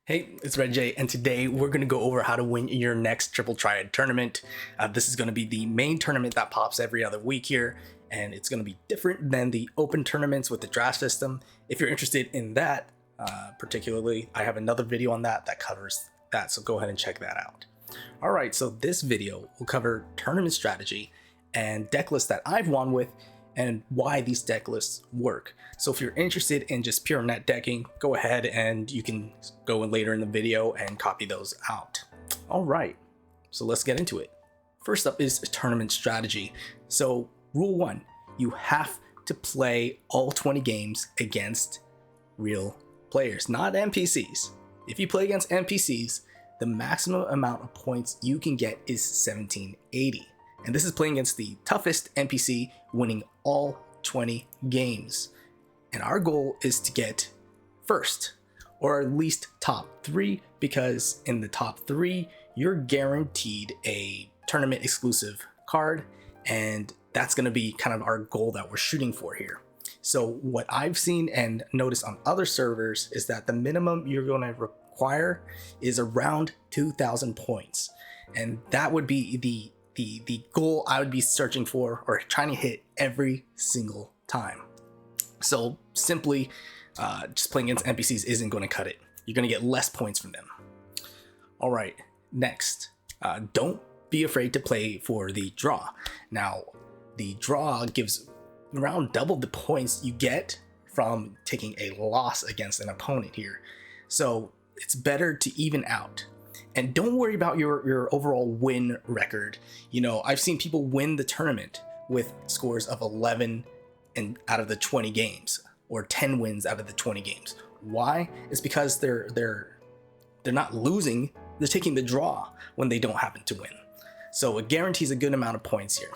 Hey, it's Red J, and today we're going to go over how to win your next Triple Triad tournament. This is going to be the main tournament that pops every other week here, and it's going to be different than the open tournaments with the draft system. If you're interested in that, particularly, I have another video on that covers that, so go ahead and check that out. Alright, so this video will cover tournament strategy and deck lists that I've won with, and why these deck lists work. So if you're interested in just pure net decking, go ahead and you can go in later in the video and copy those out. All right, so let's get into it. First up is tournament strategy. So rule 1, you have to play all 20 games against real players, not NPCs. If you play against NPCs, the maximum amount of points you can get is 1780. And this is playing against the toughest NPC, winning all 20 games. And our goal is to get first, or at least top 3, because in the top 3, you're guaranteed a tournament exclusive card, and that's going to be kind of our goal that we're shooting for here. So what I've seen and noticed on other servers is that the minimum you're going to require is around 2,000 points. And that would be the goal I would be searching for or trying to hit every single time. So simply just playing against NPCs isn't going to cut it. You're going to get less points from them. All right, next, don't be afraid to play for the draw. Now, the draw gives around double the points you get from taking a loss against an opponent here. So it's better to even out. And don't worry about your overall win record. You know, I've seen people win the tournament with scores of 11 out of the 20 games, or 10 wins out of the 20 games. Why? It's because they're not losing, they're taking the draw when they don't happen to win. So it guarantees a good amount of points here.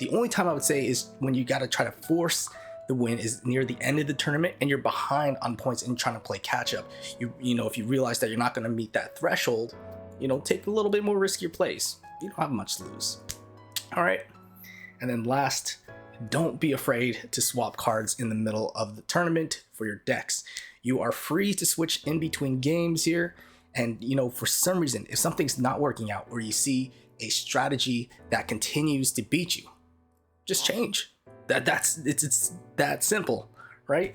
The only time I would say is when you got to try to force the win is near the end of the tournament and you're behind on points and trying to play catch up. You know, if you realize that you're not going to meet that threshold, you know, take a little bit more riskier plays. You don't have much to lose. All right. And then last, don't be afraid to swap cards in the middle of the tournament for your decks. You are free to switch in between games here. And, you know, for some reason, if something's not working out or you see a strategy that continues to beat you, just change. It's that simple, right?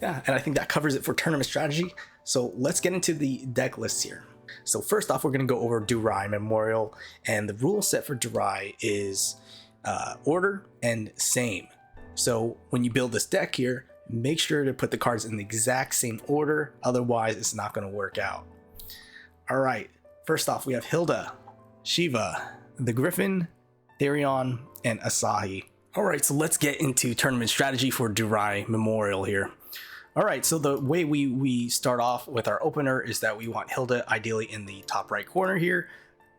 Yeah, and I think that covers it for tournament strategy. So let's get into the deck lists here. So first off, we're going to go over Durai Memorial, and the rule set for Durai is order and same. So when you build this deck here, make sure to put the cards in the exact same order, otherwise it's not going to work out. All right, first off, we have Hilda, Shiva, the Griffin, Therion, and Asahi. All right, so let's get into tournament strategy for Durai Memorial here. All right, so the way we start off with our opener is that we want Hilda ideally in the top right corner here.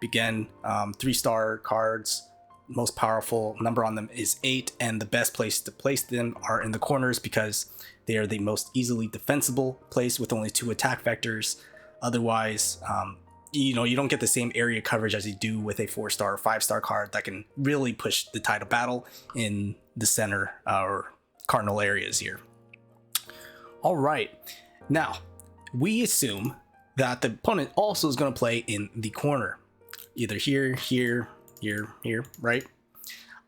Again, 3-star cards, most powerful number on them is 8, and the best place to place them are in the corners because they are the most easily defensible place with only 2 attack vectors. Otherwise, you know, you don't get the same area coverage as you do with a 4-star or 5-star card that can really push the tide of battle in the center or cardinal areas here. All right, now we assume that the opponent also is going to play in the corner, either here, here, here, right?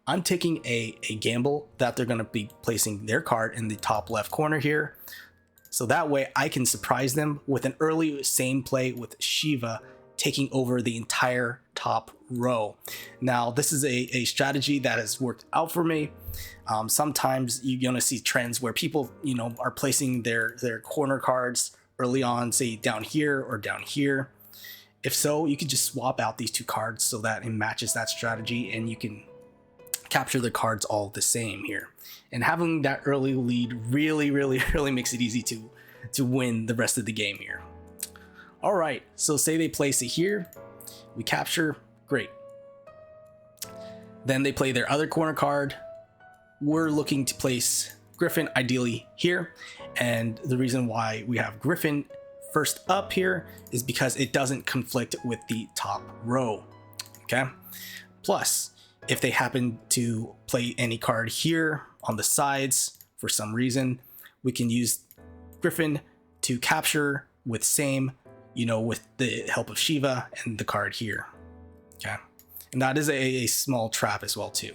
I'm taking a gamble that they're going to be placing their card in the top left corner here. So that way I can surprise them with an early same play with Shiva taking over the entire top row. Now, this is a strategy that has worked out for me. Sometimes you're going to see trends where people, you know, are placing their corner cards early on, say down here or down here. If so, you could just swap out these 2 cards so that it matches that strategy and you can capture the cards all the same here. And having that early lead really makes it easy to win the rest of the game here. All right, so say they place it here, we capture, great. Then they play their other corner card. We're looking to place Griffin ideally here, and the reason why we have Griffin first up here is because it doesn't conflict with the top row. Okay, plus if they happen to play any card here on the sides for some reason, we can use Griffin to capture with same with the help of Shiva and the card here. Okay, and that is a small trap as well too.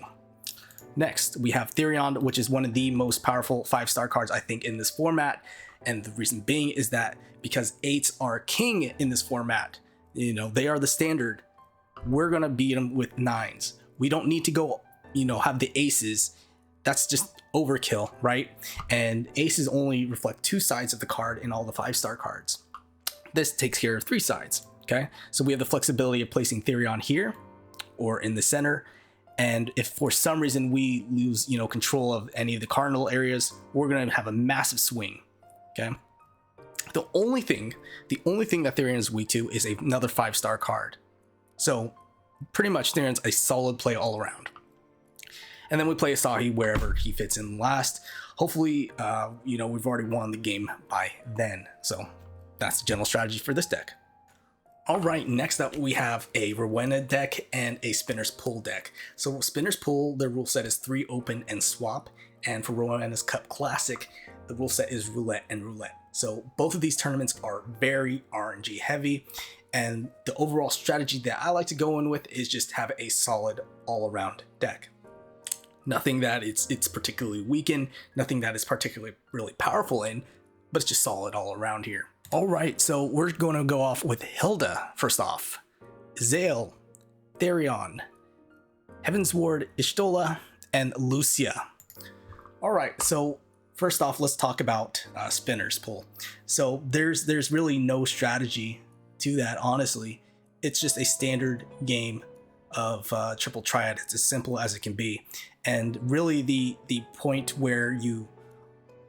Next, we have Therion, which is one of the most powerful 5-star cards I think in this format. And the reason being is that because 8s are king in this format, they are the standard. We're gonna beat them with 9s. We don't need to go, have the aces. That's just overkill, right? And aces only reflect 2 sides of the card in all the 5-star cards. This takes care of 3 sides. Okay, so we have the flexibility of placing Therion here or in the center. And if for some reason we lose, control of any of the cardinal areas, we're going to have a massive swing. Okay. The only thing that Therion is weak to is another 5-star card. So pretty much Therion's a solid play all around. And then we play Asahi wherever he fits in last. Hopefully, we've already won the game by then. So that's the general strategy for this deck. All right, next up we have a Rowenna deck and a Spinner's Pull deck. So Spinner's Pull, the rule set is 3 open and swap. And for Rowenna's Cup Classic, the rule set is roulette and roulette. So both of these tournaments are very RNG heavy. And the overall strategy that I like to go in with is just have a solid all-around deck. Nothing that it's particularly weak in, nothing that is particularly really powerful in, but it's just solid all around here. All right, so we're going to go off with Hilda first off, Zale, Therion, Heavensward, Y'shtola, and Lucia. All right, so first off, let's talk about Spinner's Pull. So there's really no strategy to that, honestly. It's just a standard game of Triple Triad. It's as simple as it can be. And really the point where you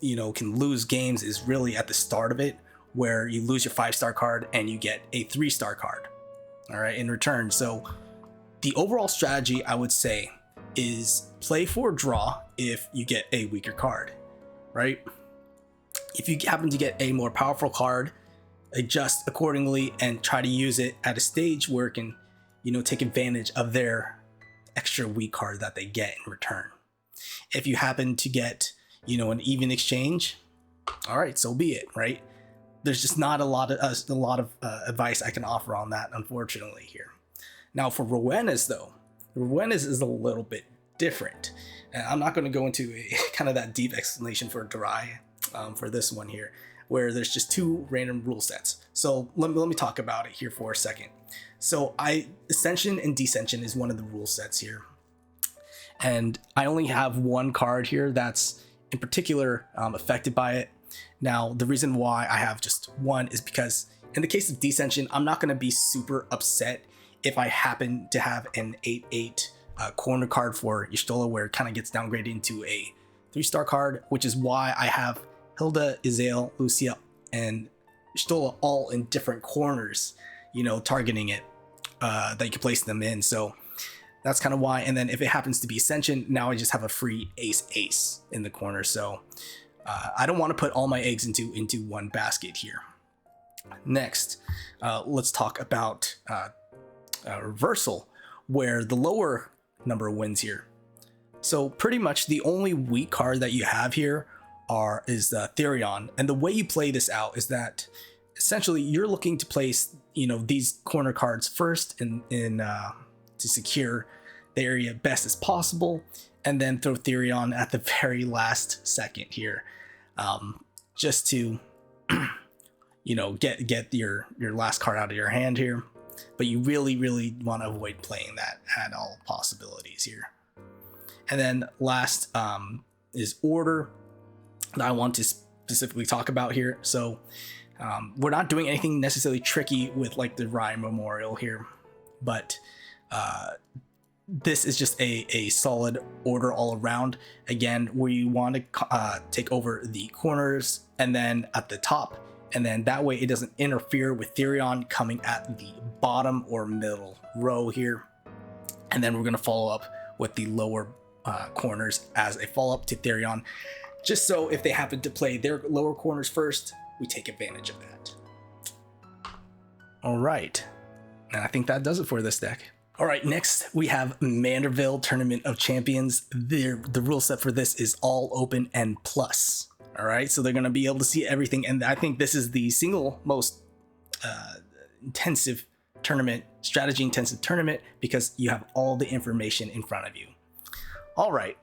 can lose games is really at the start of it, where you lose your 5-star card and you get a 3-star card, all right, in return. So the overall strategy, I would say, is play for draw if you get a weaker card, right? If you happen to get a more powerful card, adjust accordingly and try to use it at a stage where it can, take advantage of their extra weak card that they get in return. If you happen to get, an even exchange, all right, so be it, right? There's just not a lot of advice I can offer on that, unfortunately, here. Now for Rowenna's though, Rowenna's is a little bit different. And I'm not going to go into a kind of that deep explanation for Durai for this one here, where there's just 2 random rule sets. So let me talk about it here for a second. So Ascension and Descension is one of the rule sets here. And I only have 1 card here that's in particular affected by it. Now, the reason why I have just 1 is because in the case of Descension, I'm not going to be super upset if I happen to have an 8/8 corner card for Y'shtola where it kind of gets downgraded into a 3-star card, which is why I have Hilda, Izale, Lucia, and Y'shtola all in different corners, targeting it, that you can place them in. So that's kind of why. And then if it happens to be Ascension, now I just have a free ace in the corner. So I don't want to put all my eggs into one basket here. Next, let's talk about Reversal, where the lower number wins here. So pretty much the only weak card that you have here is Therion. And the way you play this out is that essentially you're looking to place, these corner cards first in to secure the area best as possible, and then throw Therion at the very last second here, just to get your last card out of your hand here. But you really want to avoid playing that at all possibilities here. And then last is Order that I want to specifically talk about here. So we're not doing anything necessarily tricky with like the Durai Memorial here, but this is just a solid order all around. Again, we want to take over the corners and then at the top, and then that way it doesn't interfere with Therion coming at the bottom or middle row here. And then we're going to follow up with the lower corners as a follow-up to Therion, just so if they happen to play their lower corners first, we take advantage of that. All right, and I think that does it for this deck. All right, next we have Manderville Tournament of Champions. The rule set for this is all open and plus. All right, so they're going to be able to see everything, and I think this is the single most intensive tournament, strategy intensive tournament, because you have all the information in front of you. All right,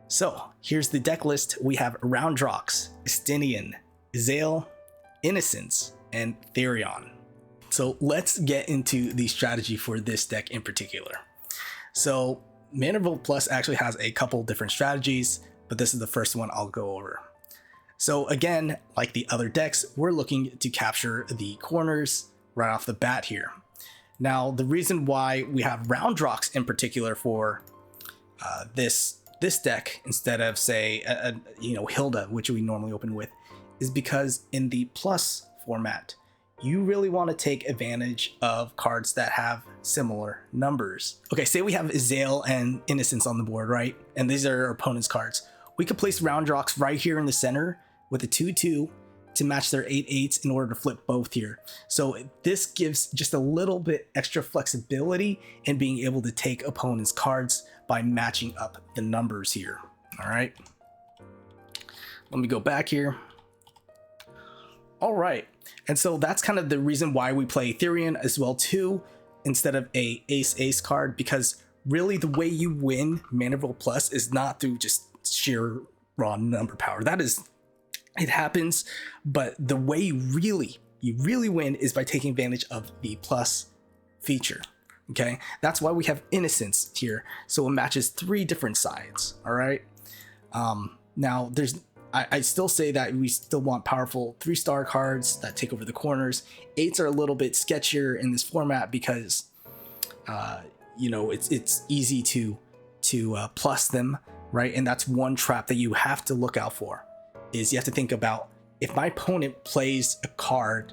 so here's the deck list. We have Roundrox, Estinian, Izale, Innocence, and Therion. So let's get into the strategy for this deck in particular. So Manderville Plus actually has a couple different strategies, but this is the first one I'll go over. So again, like the other decks, we're looking to capture the corners right off the bat here. Now, the reason why we have Roundrox in particular for this deck instead of say Hilda, which we normally open with, is because in the plus format, you really want to take advantage of cards that have similar numbers. Okay, say we have Izale and Innocence on the board, right? And these are our opponent's cards. We could place Roundrox right here in the center with a 2/2 to match their 8/8s in order to flip both here. So this gives just a little bit extra flexibility in being able to take opponent's cards by matching up the numbers here. All right, let me go back here. All right, and so that's kind of the reason why we play Therion as well too, instead of a ace card, because really the way you win Manderville Plus is not through just sheer raw number power. That is, it happens, but the way you really win is by taking advantage of the plus feature. Okay, that's why we have Innocence here, so it matches 3 different sides. All right, now I still say that we still want powerful 3-star cards that take over the corners. 8s are a little bit sketchier in this format because it's easy to plus them, right? And that's one trap that you have to look out for, is you have to think about, if my opponent plays a card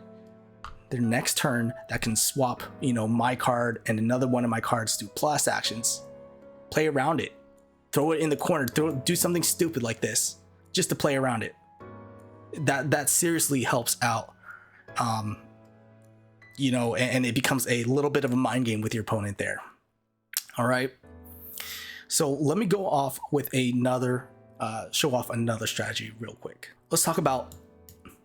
their next turn that can swap my card and another one of my cards to plus actions, play around it, throw it in the corner, do something stupid like this just to play around it. That seriously helps out, and it becomes a little bit of a mind game with your opponent there. All right, so let me go off with show off another strategy real quick. Let's talk about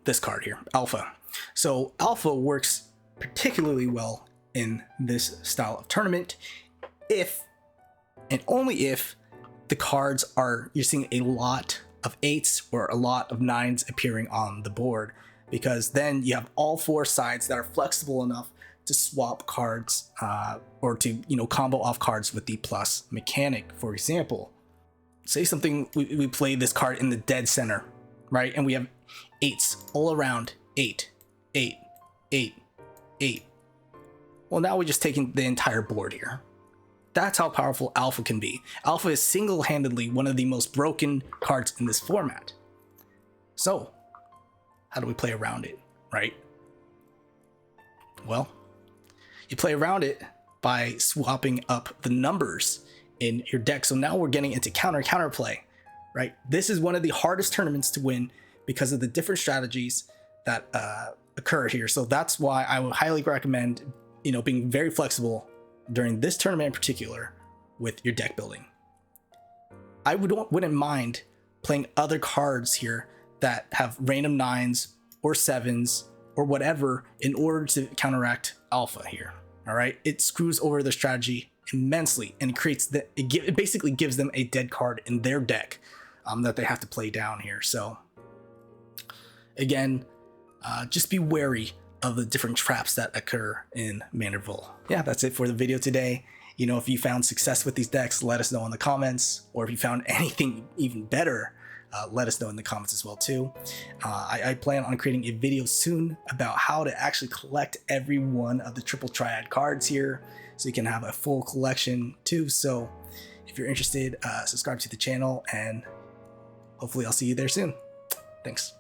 this card here, Alpha. So Alpha works particularly well in this style of tournament if and only if the cards you're seeing a lot of 8s or a lot of 9s appearing on the board, because then you have all 4 sides that are flexible enough to swap cards or to combo off cards with the plus mechanic. For example, say something, we play this card in the dead center, right? And we have 8s all around, 8, 8, 8, 8. Well, now we're just taking the entire board here. That's how powerful Alpha can be. Alpha is single-handedly one of the most broken cards in this format. So, how do we play around it, right? Well, you play around it by swapping up the numbers in your deck. So now we're getting into counter play, right? This is one of the hardest tournaments to win because of the different strategies that occur here. So that's why I would highly recommend, being very flexible during this tournament in particular with your deck building. I wouldn't mind playing other cards here that have random 9s or 7s or whatever in order to counteract Alpha here. All right, it screws over their strategy immensely and it basically gives them a dead card in their deck that they have to play down here. So again, just be wary of the different traps that occur in Manderville. Yeah, that's it for the video today. If you found success with these decks, let us know in the comments, or if you found anything even better, let us know in the comments as well too. I plan on creating a video soon about how to actually collect every one of the triple triad cards here, so you can have a full collection too. So if you're interested, subscribe to the channel, and hopefully I'll see you there soon. Thanks.